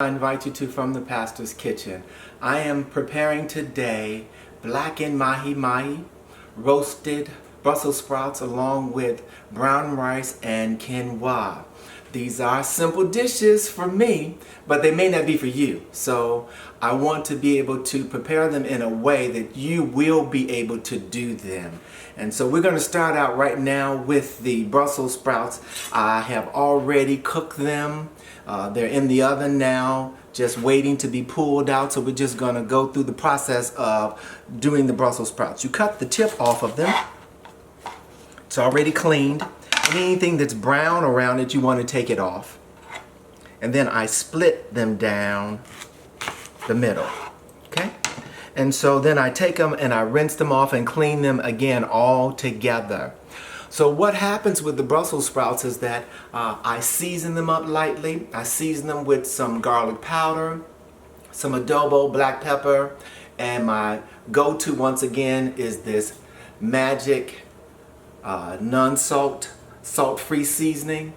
I invite you to From the Pastor's Kitchen. I am preparing today blackened mahi mahi, roasted Brussels sprouts along with brown rice and quinoa. These are simple dishes for me, but they may not be for you. So I want to be able to prepare them in a way that you will be able to do them. And so we're going to start out right now with the Brussels sprouts. I have already cooked them. They're in the oven now, just waiting to be pulled out. So we're just going to go through the process of doing the Brussels sprouts. You cut the tip off of them. It's already cleaned. Anything that's brown around it, you want to take it off. And then I split them down the middle. Okay? And so then I take them and I rinse them off and clean them again all together. So what happens with the Brussels sprouts is that I season them up lightly. I season them with some garlic powder, some adobo, black pepper, and my go-to once again is this magic non-salt, salt-free seasoning.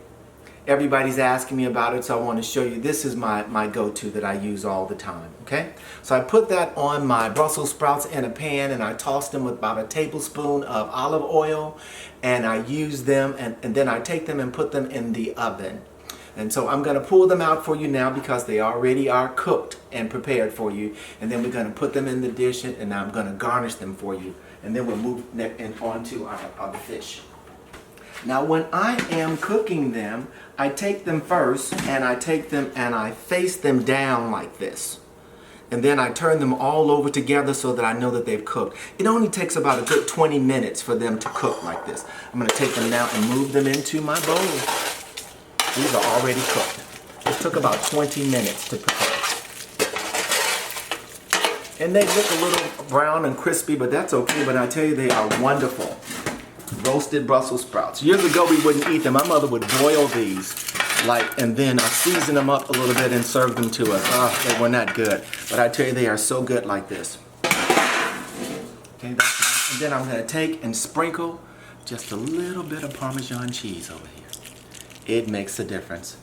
Everybody's asking me about it, so I want to show you. This is my go-to that I use all the time. Okay, so I put that on my Brussels sprouts in a pan and I toss them with about a tablespoon of olive oil, and I use them and then I take them and put them in the oven. And so I'm going to pull them out for you now because they already are cooked and prepared for you. And then we're going to put them in the dish and I'm going to garnish them for you. And then we'll move on to our fish. Now when I am cooking them, I take them first and I take them and I face them down like this. And then I turn them all over together so that I know that they've cooked. It only takes about a good 20 minutes for them to cook like this. I'm going to take them now and move them into my bowl. These are already cooked. It took about 20 minutes to prepare. And they look a little brown and crispy, but that's okay. But I tell you, they are wonderful. Roasted Brussels sprouts. Years ago, we wouldn't eat them. My mother would boil these, and then season them up a little bit and serve them to us. Oh, they were not good. But I tell you, they are so good like this. Okay, and then I'm going to take and sprinkle just a little bit of Parmesan cheese over here. It makes a difference.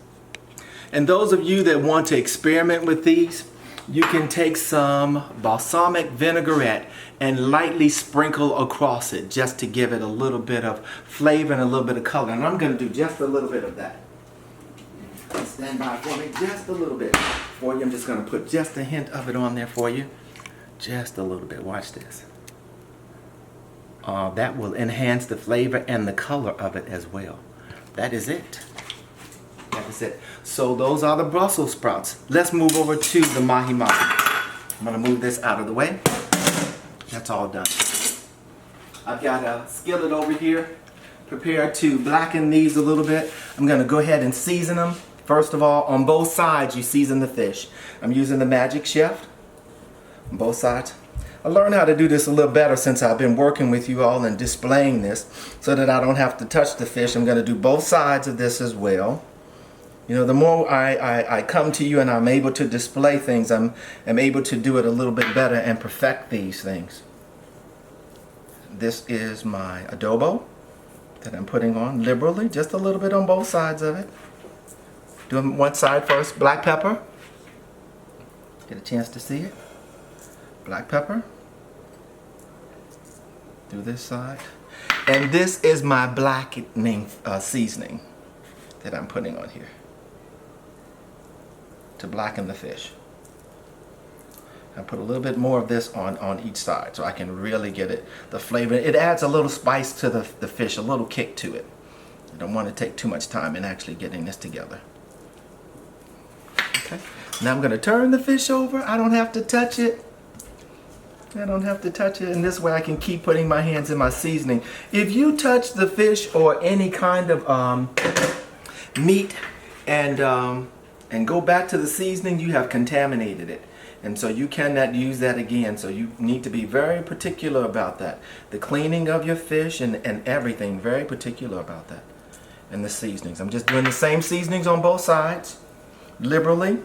And those of you that want to experiment with these, you can take some balsamic vinegarette and lightly sprinkle across it just to give it a little bit of flavor and a little bit of color. And I'm going to do just a little bit of that. Stand by for me just a little bit for you. I'm just going to put just a hint of it on there for you. Just a little bit. Watch this. That will enhance the flavor and the color of it as well. That is it. That is it. So those are the Brussels sprouts. Let's move over to the mahi mahi. I'm going to move this out of the way. That's all done. I've got a skillet over here prepared to blacken these a little bit. I'm going to go ahead and season them. First of all, on both sides you season the fish. I'm using the Magic Chef on both sides. I learned how to do this a little better since I've been working with you all and displaying this so that I don't have to touch the fish. I'm going to do both sides of this as well. You know, the more I come to you and I'm able to display things, I'm able to do it a little bit better and perfect these things. This is my adobo that I'm putting on liberally, just a little bit on both sides of it. Doing one side first, black pepper. Get a chance to see it. Black pepper. Do this side. And this is my blackening seasoning that I'm putting on here to blacken the fish. I put a little bit more of this on each side so I can really get the flavor. It adds a little spice to the fish, a little kick to it. I don't want to take too much time in actually getting this together. Okay. Now I'm going to turn the fish over. I don't have to touch it. I don't have to touch it, and this way I can keep putting my hands in my seasoning. If you touch the fish or any kind of meat and go back to the seasoning, you have contaminated it. And so you cannot use that again. So you need to be very particular about that. The cleaning of your fish and everything, very particular about that. And the seasonings. I'm just doing the same seasonings on both sides, liberally,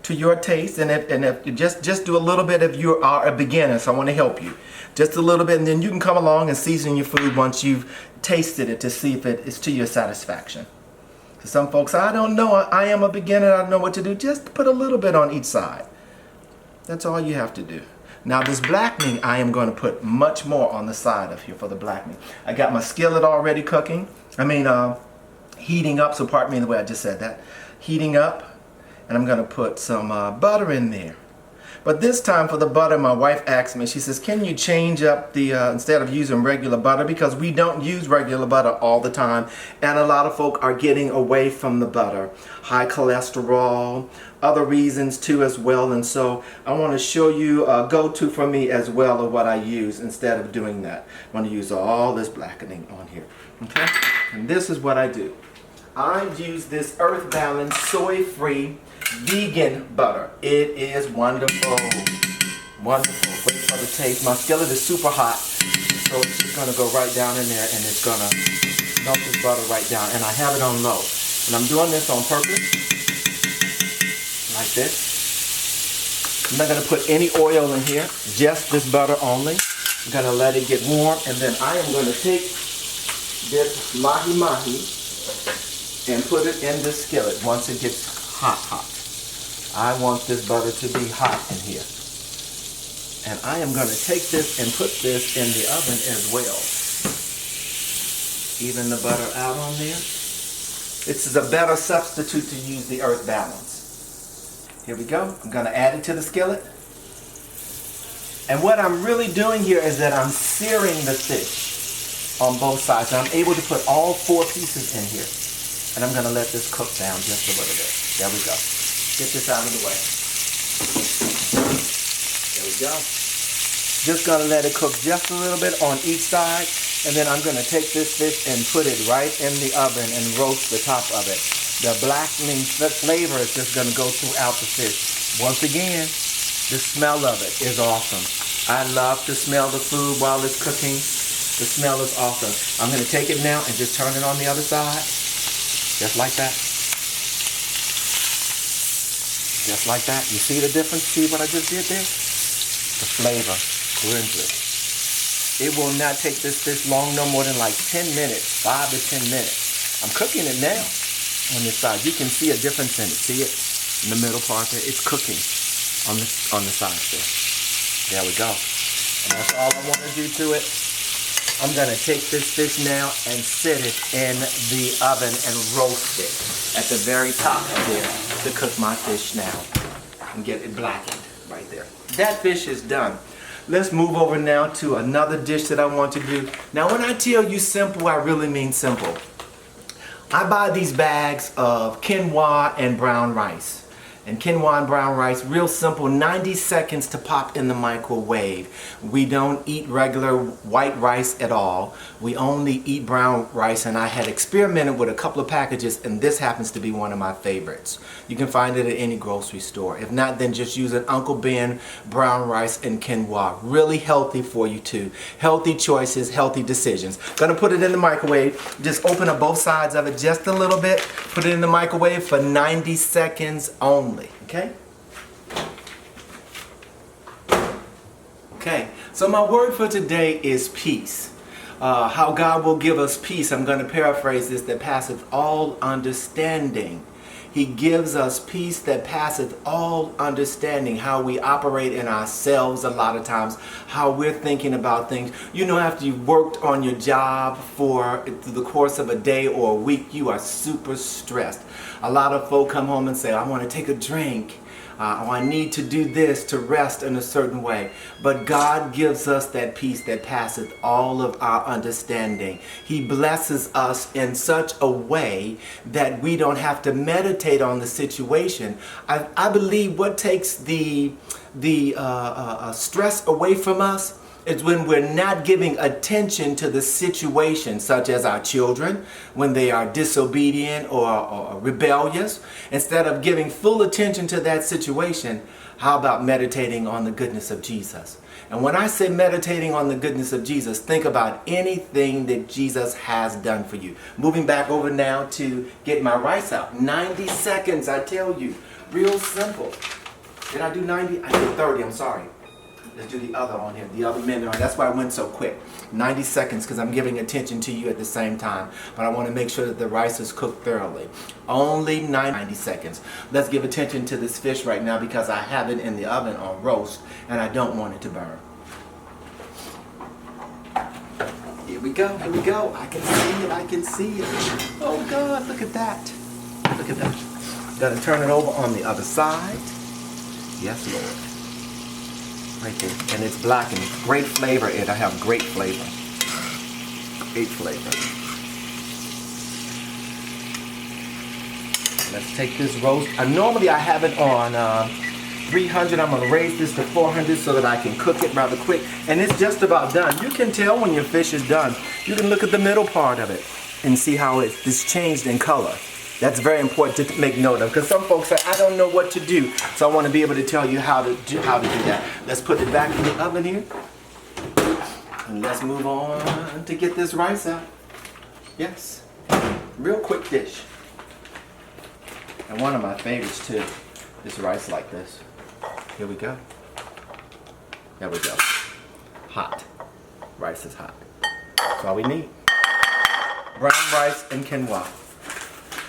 to your taste. And if you just do a little bit if you are a beginner, so I want to help you. Just a little bit, and then you can come along and season your food once you've tasted it to see if it is to your satisfaction. For some folks, I don't know, I am a beginner, I don't know what to do. Just put a little bit on each side. That's all you have to do. Now this blackening, I am going to put much more on the side of here for the blackening. I got my skillet already cooking. Heating up, so pardon me the way I just said that. Heating up, and I'm going to put some butter in there. But this time for the butter, my wife asked me, she says, can you change up the, instead of using regular butter, because we don't use regular butter all the time, and a lot of folk are getting away from the butter. High cholesterol, other reasons too as well, and so I want to show you a go-to for me as well of what I use instead of doing that. I'm going to use all this blackening on here, okay? And this is what I do. I use this Earth Balance soy-free vegan butter. It is wonderful. Wonderful. Wait for the taste. My skillet is super hot, so it's just going to go right down in there, and it's going to melt this butter right down. And I have it on low. And I'm doing this on purpose, like this. I'm not going to put any oil in here, just this butter only. I'm going to let it get warm, and then I am going to take this mahi mahi and put it in this skillet once it gets hot. I want this butter to be hot in here. And I am going to take this and put this in the oven as well. Even the butter out on there. This is a better substitute to use the Earth Balance. Here we go. I'm going to add it to the skillet. And what I'm really doing here is that I'm searing the fish on both sides. And I'm able to put all 4 pieces in here. And I'm going to let this cook down just a little bit. There we go. Get this out of the way. There we go. Just going to let it cook just a little bit on each side. And then I'm going to take this fish and put it right in the oven and roast the top of it. The blackening flavor is just going to go throughout the fish. Once again, the smell of it is awesome. I love to smell the food while it's cooking. The smell is awesome. I'm going to take it now and just turn it on the other side. Just like that. Just like that. You see the difference? See what I just did there? The flavor. Grimsley. It will not take this fish long, no more than like 10 minutes. 5 to 10 minutes. I'm cooking it now on this side. You can see a difference in it. See it? In the middle part there. It's cooking on the side there. There we go. And that's all I want to do to it. I'm going to take this fish now and sit it in the oven and roast it at the very top there to cook my fish now and get it blackened right there. That fish is done. Let's move over now to another dish that I want to do. Now when I tell you simple, I really mean simple. I buy these bags of quinoa and brown rice. And quinoa and brown rice, real simple, 90 seconds to pop in the microwave. We don't eat regular white rice at all. We only eat brown rice, and I had experimented with a couple of packages, and this happens to be one of my favorites. You can find it at any grocery store. If not, then just use an Uncle Ben brown rice and quinoa. Really healthy for you too. Healthy choices, healthy decisions. Gonna put it in the microwave. Just open up both sides of it just a little bit. Put it in the microwave for 90 seconds only. Okay? Okay, so my word for today is peace. How God will give us peace. I'm going to paraphrase this: that passeth all understanding. He gives us peace that passeth all understanding. How we operate in ourselves a lot of times, how we're thinking about things. You know, after you've worked on your job for the course of a day or a week, you are super stressed. A lot of folk come home and say, I want to take a drink. Or I need to do this to rest in a certain way. But God gives us that peace that passeth all of our understanding. He blesses us in such a way that we don't have to meditate on the situation. I believe what takes the stress away from us is when we're not giving attention to the situation, such as our children, when they are disobedient or rebellious. Instead of giving full attention to that situation, how about meditating on the goodness of Jesus? And when I say meditating on the goodness of Jesus, think about anything that Jesus has done for you. Moving back over now to get my rice out. 90 seconds, I tell you. Real simple. Did I do 90? I did 30, I'm sorry. Let's do the other on here, the other minute. That's why I went so quick. 90 seconds because I'm giving attention to you at the same time. But I want to make sure that the rice is cooked thoroughly. Only 90 seconds. Let's give attention to this fish right now because I have it in the oven on roast and I don't want it to burn. Here we go, here we go. I can see it, I can see it. Oh God, look at that. Look at that. Gonna turn it over on the other side. Yes, Lord. Right there. And it's blackened. Great flavor. It'll have great flavor. Great flavor. Let's take this roast. Normally I have it on 300. I'm going to raise this to 400 so that I can cook it rather quick. And it's just about done. You can tell when your fish is done. You can look at the middle part of it and see how it's changed in color. That's very important to make note of because some folks say, I don't know what to do. So I want to be able to tell you how to do that. Let's put it back in the oven here. And let's move on to get this rice out. Yes. Real quick dish. And one of my favorites too. This rice like this. Here we go. There we go. Hot. Rice is hot. That's all we need. Brown rice and quinoa.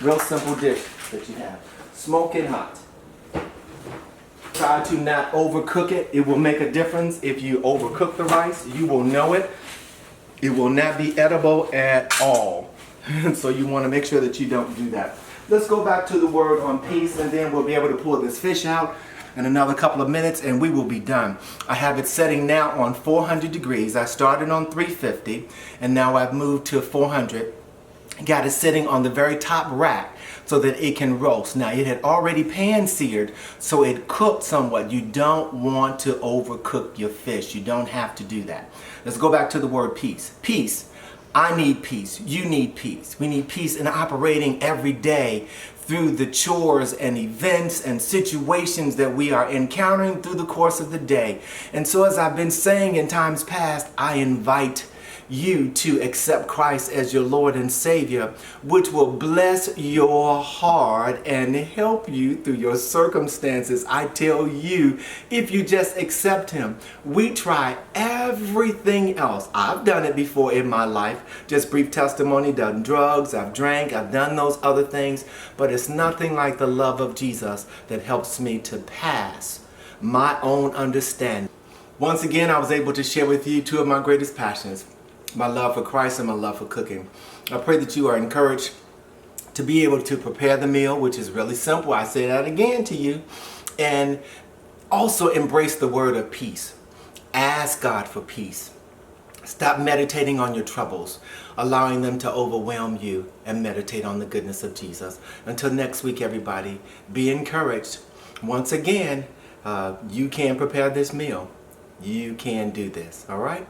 Real simple dish that you have. Smoking hot. Try to not overcook it. It will make a difference if you overcook the rice. You will know it. It will not be edible at all. So you want to make sure that you don't do that. Let's go back to the word on peace and then we'll be able to pull this fish out in another couple of minutes and we will be done. I have it setting now on 400 degrees. I started on 350 and now I've moved to 400. Got it sitting on the very top rack so that it can roast. Now it had already pan seared so it cooked somewhat. You don't want to overcook your fish. You don't have to do that. Let's go back to the word peace. Peace. I need peace. You need peace. We need peace in operating every day through the chores and events and situations that we are encountering through the course of the day. And so as I've been saying in times past, I invite you to accept Christ as your Lord and Savior, which will bless your heart and help you through your circumstances. I tell you, if you just accept Him, we try everything else. I've done it before in my life. Just brief testimony, done drugs, I've drank, I've done those other things, but it's nothing like the love of Jesus that helps me to pass my own understanding. Once again, I was able to share with you two of my greatest passions. My love for Christ and my love for cooking. I pray that you are encouraged to be able to prepare the meal, which is really simple. I say that again to you. And also embrace the word of peace. Ask God for peace. Stop meditating on your troubles, allowing them to overwhelm you, and meditate on the goodness of Jesus. Until next week, everybody, be encouraged. Once again, you can prepare this meal. You can do this, all right?